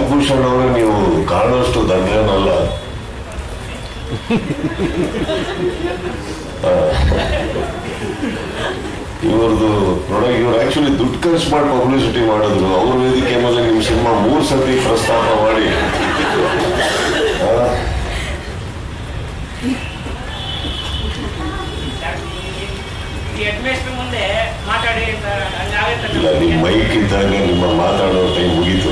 ನಾಗಭೂಷಣ್ ಅವರೇ ನೀವು ಕಾಣೋಷ್ಟು ದಡ್ಡೇನಲ್ಲ. ಇವ್ರದ್ದು ಇವ್ರು ಆಕ್ಚುಲಿ ದುಡ್ಡು ಖರ್ಚು ಮಾಡಿ ಪಬ್ಲಿಸಿಟಿ ಮಾಡಿದ್ರು. ಅವ್ರ ವೇದಿಕೆ ಮೇಲೆ ನಿಮ್ಮ ಸಿನಿಮಾ 3 ಸತಿ ಪ್ರಸ್ತಾಪ ಮಾಡಿ ಇಲ್ಲ, ನಿಮ್ಮ ಮೈಕ್ ಇದ್ದಾಗ ನಿಮ್ಮ ಮಾತಾಡೋ ಟೈಮ್ ಮುಗೀತು.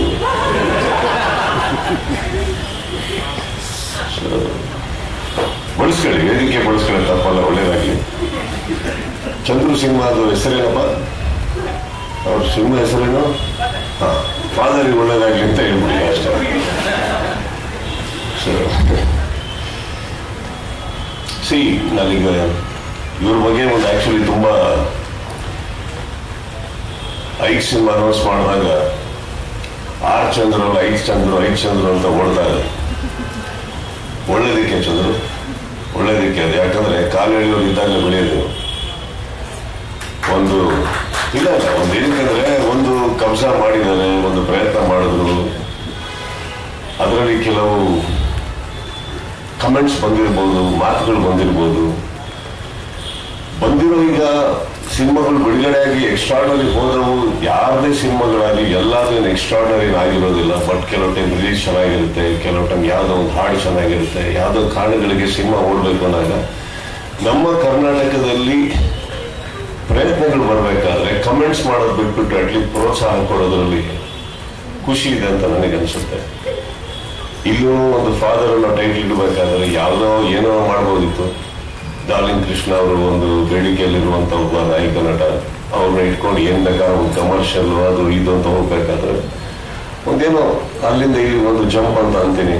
ಬಳಸ್ಕೊಳ್ಳಿ, ವೇದಿಕೆ ಬಳಸ್ಕೊಳ್ಳಿ, ತಪ್ಪಲ್ಲ, ಒಳ್ಳೇದಾಗ್ಲಿ. ಚಂದ್ರು ಸಿನಿಮಾದು ಹೆಸರೇನಪ್ಪ? ಅವ್ರ ಸಿನಿಮಾ ಹೆಸರೇನು? ಫಾದರಿಗೆ ಒಳ್ಳೇದಾಗ್ಲಿ ಅಂತ ಹೇಳ್ಬಿಡಿ ಅಷ್ಟೇ. ಸಿ, ನಾನೀಗ ಇವ್ರ ಬಗ್ಗೆ ಒಂದು ಆಕ್ಚುಲಿ ತುಂಬಾ 5 ಸಿನಿಮಾ ಅನೌನ್ಸ್ ಮಾಡಿದಾಗ 6 ಚಂದ್ರು 5 ಚಂದ್ರು ಅಂತ ಹೊಡೆದಾಗ ಒಳ್ಳೇದಕ್ಕೆ ಚಂದ್ರು, ಒಳ್ಳೇದಕ್ಕೆ. ಅದು ಯಾಕಂದ್ರೆ ಕಾಲೆಳೆಯೋರು ಇದ್ದಾಗ ಬೆಳೆಯೋದು ಒಂದು ಇಲ್ಲ, ಒಂದು ಏನಕ್ಕಂದ್ರೆ ಒಂದು ಕಬ್ಜಾ ಮಾಡಿದ್ದಾರೆ, ಒಂದು ಪ್ರಯತ್ನ ಮಾಡಿದ್ರು, ಅದರಲ್ಲಿ ಕೆಲವು ಕಮೆಂಟ್ಸ್ ಬಂದಿರ್ಬೋದು, ಮಾತುಗಳು ಬಂದಿರ್ಬೋದು. ಬಂದಿರೋ ಈಗ ಸಿನಿಮಾಗಳು ಬಿಡುಗಡೆಯಾಗಿ ಎಕ್ಸ್ಟ್ರಾರ್ಡನರಿ ಹೋದವು. ಯಾರದೇ ಸಿನಿಮಾಗಳಾಗಲಿ ಎಲ್ಲಾದ್ರೂ ಎಕ್ಸ್ಟ್ರಾರ್ಡನರಿ ಆಗಿರೋದಿಲ್ಲ. ಬಟ್ ಕೆಲವು ಟೈಮ್ ರಿಲೀಸ್ ಚೆನ್ನಾಗಿರುತ್ತೆ, ಕೆಲವು ಟೈಮ್ ಯಾವುದೋ ಒಂದು ಹಾಡು ಚೆನ್ನಾಗಿರುತ್ತೆ, ಯಾವುದೋ ಕಾರಣಗಳಿಗೆ ಸಿನಿಮಾ ಓಡಬೇಕು ಅಂದಾಗ ನಮ್ಮ ಕರ್ನಾಟಕದಲ್ಲಿ ಪ್ರಯತ್ನಗಳು ಬರಬೇಕಾದ್ರೆ ಕಮೆಂಟ್ಸ್ ಮಾಡೋದು ಬಿಟ್ಬಿಟ್ಟು ಅಟ್ಲೀಸ್ಟ್ ಪ್ರೋತ್ಸಾಹ ಕೊಡೋದ್ರಲ್ಲಿ ಖುಷಿ ಇದೆ ಅಂತ ನನಗನ್ಸುತ್ತೆ. ಇಲ್ಲೂ ಒಂದು ಫಾದರ್ ಅನ್ನೋ ಟೈಟ್ಲ್ ಇಡಬೇಕಾದ್ರೆ ಯಾವುದೋ ಏನೋ ಮಾಡ್ಬೋದಿತ್ತು. ಡಾರ್ಲಿಂಗ್ ಕೃಷ್ಣ ಅವರು ಒಂದು ಬೇಡಿಕೆಯಲ್ಲಿರುವಂಥ ಒಬ್ಬ ನಾಯಕ ನಟ, ಅವ್ರನ್ನ ಇಟ್ಕೊಂಡು ಏನ್ ಬೇಕಾದ್ರೆ ಒಂದು ಕಮರ್ಷಿಯಲ್ ಅದು ಇದು ಅಂತ ಹೋಗ್ಬೇಕಾದ್ರೆ ಒಂದೇನೋ ಅಲ್ಲಿಂದ ಇಲ್ಲಿ ಒಂದು ಜಂಪ್ ಅಂತ ಅಂತೀನಿ.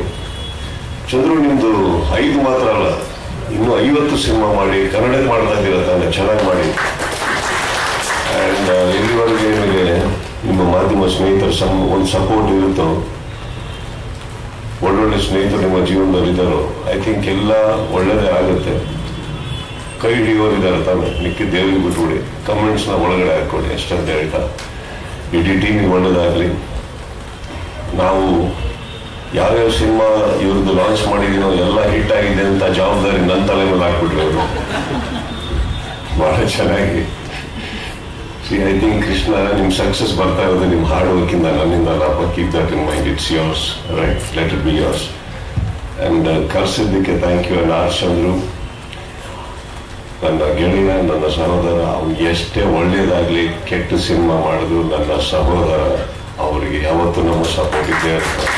ಚಂದ್ರು, ನಿಮ್ದು 5 ಮಾತ್ರ ಅಲ್ಲ, ಇನ್ನೂ 50 ಸಿನಿಮಾ ಮಾಡಿ ಕನ್ನಡಕ್ಕೆ ಮಾಡ್ತಾ ಇದ್ದೀರ ತಾನೆ, ಚೆನ್ನಾಗಿ ಮಾಡಿ. ಅಂಡ್ ಎಲ್ಲಿವರೆಗೆ ನಿಮಗೆ ನಿಮ್ಮ ಮಾಧ್ಯಮ ಸ್ನೇಹಿತರ ಒಂದು ಸಪೋರ್ಟ್ ಇರುತ್ತೋ, ಒಳ್ಳೊಳ್ಳೆ ಸ್ನೇಹಿತರು ನಿಮ್ಮ ಜೀವನದಲ್ಲಿ ಇದ್ದಾರೋ, ಐ ಥಿಂಕ್ ಎಲ್ಲ ಒಳ್ಳೇದೇ ಆಗುತ್ತೆ. ಕೈ ಹಿಡಿಯೋರಿದ್ದಾರೆ ತಾನೆ, ಮಿಕ್ಕಿ ದೇವರಿಗೆ ಬಿಟ್ಬಿಡಿ, ಕಮೆಂಟ್ಸ್ನ ಒಳಗಡೆ ಹಾಕೊಡಿ ಅಷ್ಟಂತ ಹೇಳ್ತಾ ಇಡೀ ಟೀಮಿಗೆ ಒಳ್ಳೇದಾಗಲಿ. ನಾವು ಯಾವ್ಯಾವ ಸಿನಿಮಾ ಇವ್ರದ್ದು ಲಾಂಚ್ ಮಾಡಿದೀನೋ ಎಲ್ಲ ಹಿಟ್ ಆಗಿದೆ ಅಂತ ಜವಾಬ್ದಾರಿ ನನ್ನ ತಲೆ ಮೇಲೆ ಹಾಕ್ಬಿಟ್ರು ಅವರು ಬಹಳ ಚೆನ್ನಾಗಿ. ಐ ಥಿಂಕ್ ಕೃಷ್ಣ, ನಿಮ್ ಸಕ್ಸಸ್ ಬರ್ತಾ ಇರೋದು ನಿಮ್ಮ ಹಾರ್ಡ್ ವರ್ಕ್ ಇಂದ, ನನ್ನಿಂದ ಅಲ್ಲ. Keep that in mind, it's yours, right, let it be yours. And ಕರ್ಸಿದ್ದಕ್ಕೆ thank you. And R Chandru, ನನ್ನ ಗೆಳೆಯ, ನನ್ನ ಸಹೋದರ, ಅವ್ನಿಗೆ ಎಷ್ಟೇ ಒಳ್ಳೇದಾಗ್ಲಿ ಕೆಟ್ಟ ಸಿನಿಮಾ ಮಾಡಿದ್ರು ನನ್ನ ಸಹೋದರ, ಅವರಿಗೆ ಯಾವತ್ತೂ ನಮ್ಮ ಸಪೋರ್ಟ್ ಇದ್ದೇ ಇರ್ತಾರೆ.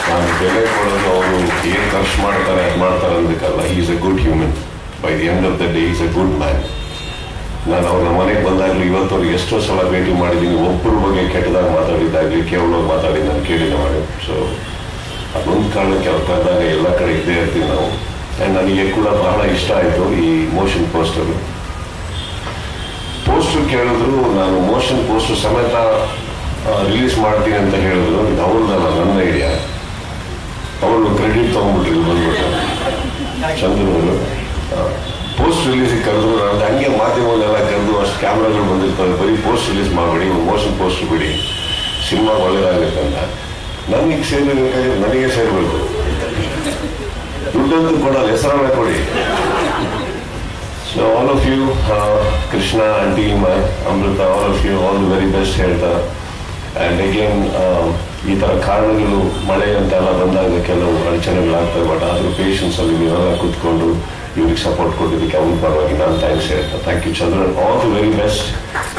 ನಾನು ಬೆಲೆ ಕೊಡೋದು ಅವರು ಏನ್ ಖರ್ಚು ಮಾಡ್ತಾರೆ ಅದು ಮಾಡ್ತಾರೆ ಅಂದಕ್ಕಲ್ಲ. Is a good human. By the end of the day is a good man. ನಾನು ಅವ್ರ ಮನೆಗೆ ಬಂದಾಗಲೂ ಇವತ್ತವ್ರಿಗೆ ಎಷ್ಟೋ ಸಲ ಭೇಟಿ ಮಾಡಿದ್ದೀನಿ. ಒಬ್ಬರ ಬಗ್ಗೆ ಕೆಟ್ಟದಾಗ ಮಾತಾಡಿದ್ದಾಗಲಿ ಕೇವಲ ಮಾತಾಡಿ ನಾನು ಕೇಳಿದ ಮಾಡಿ. ಸೊ ಅದೊಂದು ಕಾರಣಕ್ಕೆ ಅವ್ರ ಕರೆದಾಗ ಎಲ್ಲ ಕಡೆ ಇದ್ದೇ ಇರ್ತೀವಿ ನಾವು. ಆ್ಯಂಡ್ ನನಗೆ ಕೂಡ ಬಹಳ ಇಷ್ಟ ಆಯಿತು ಈ ಮೋಷನ್ ಪೋಸ್ಟರು. ಪೋಸ್ಟರ್ ಕೇಳಿದ್ರು, ನಾನು ಮೋಷನ್ ಪೋಸ್ಟರ್ ಸಮೇತ ರಿಲೀಸ್ ಮಾಡ್ತೀನಿ ಅಂತ ಹೇಳಿದ್ರು. ಇದು ಅವ್ರದ್ದಲ್ಲ, ನನ್ನ ಐಡಿಯಾ. ಅವರು ಕ್ರೆಡಿಟ್ ತೊಗೊಂಡ್ಬಿಟ್ರು ಬಂದ್ಬಿಟ್ಟು ಚಂದ್ರವರು. ಪೋಸ್ಟ್ ರಿಲೀಸಿಗೆ ಕರೆದ್ರು, ನಾನು ಹಂಗೆ ಮಾಧ್ಯಮಗಳೆಲ್ಲ ಕರೆದು ಅಷ್ಟು ಕ್ಯಾಮ್ರಾಗಳು ಬಂದಿರ್ತವೆ, ಬರೀ ಪೋಸ್ಟ್ ರಿಲೀಸ್ ಮಾಡಬೇಡಿ, ಮೋಷನ್ ಪೋಸ್ಟ್ ಬಿಡಿ, ಸಿನಿಮಾ ಒಳ್ಳೇದಾಗುತ್ತೆ ಅಂತ. ನನಗೆ ಸೇರಬೇಕಾದ್ರೆ ನನಗೆ ಸೇರಬೇಕು, ದುಡ್ಡಂತೂ ಕೊಡಲ್ಲ, ಹೆಸರನ್ನ ಕೊಡಿ. So all of you, Krishna and team, Amrita, all of you all the very best ಹೇಳ್ತಾ. ಆ್ಯಂಡ್ ಅಗೇನ್ ಈ ಥರ ಕಾರಣಗಳು ಮಳೆ ಅಂತೆಲ್ಲ ಬಂದಾಗ ಕೆಲವು ಅಡಚಣೆಗಳಾಗ್ತವೆ. ಬಟ್ ಆದರೂ ಪೇಷನ್ಸಲ್ಲಿ ನೀವೆಲ್ಲ ಕೂತ್ಕೊಂಡು ಇವ್ರಿಗೆ ಸಪೋರ್ಟ್ ಕೊಟ್ಟಿದ್ದಕ್ಕೆ ಅವ್ರ ಪರವಾಗಿ ನಾನು ಥ್ಯಾಂಕ್ಸ್ ಹೇಳ್ತಾ. Thank you Chandran, all the very best.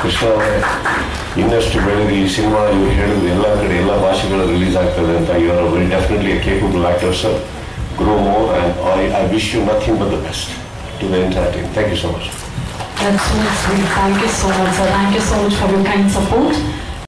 Krishna ಅವರೇ, ಇನ್ನಷ್ಟು ಬೆಳೆದು ಈ ಸಿನಿಮಾ ಇವ್ರು ಹೇಳಿದ್ರು ಎಲ್ಲ ಕಡೆ ಎಲ್ಲ ಭಾಷೆಗಳು ರಿಲೀಸ್ ಆಗ್ತದೆ ಅಂತ. You are very definitely a capable actor sir. Grow more, and I wish you nothing but the best to the entire team. Thank you so much. That's so sweet. Thank you so much, sir. Thank you so much for your kind support.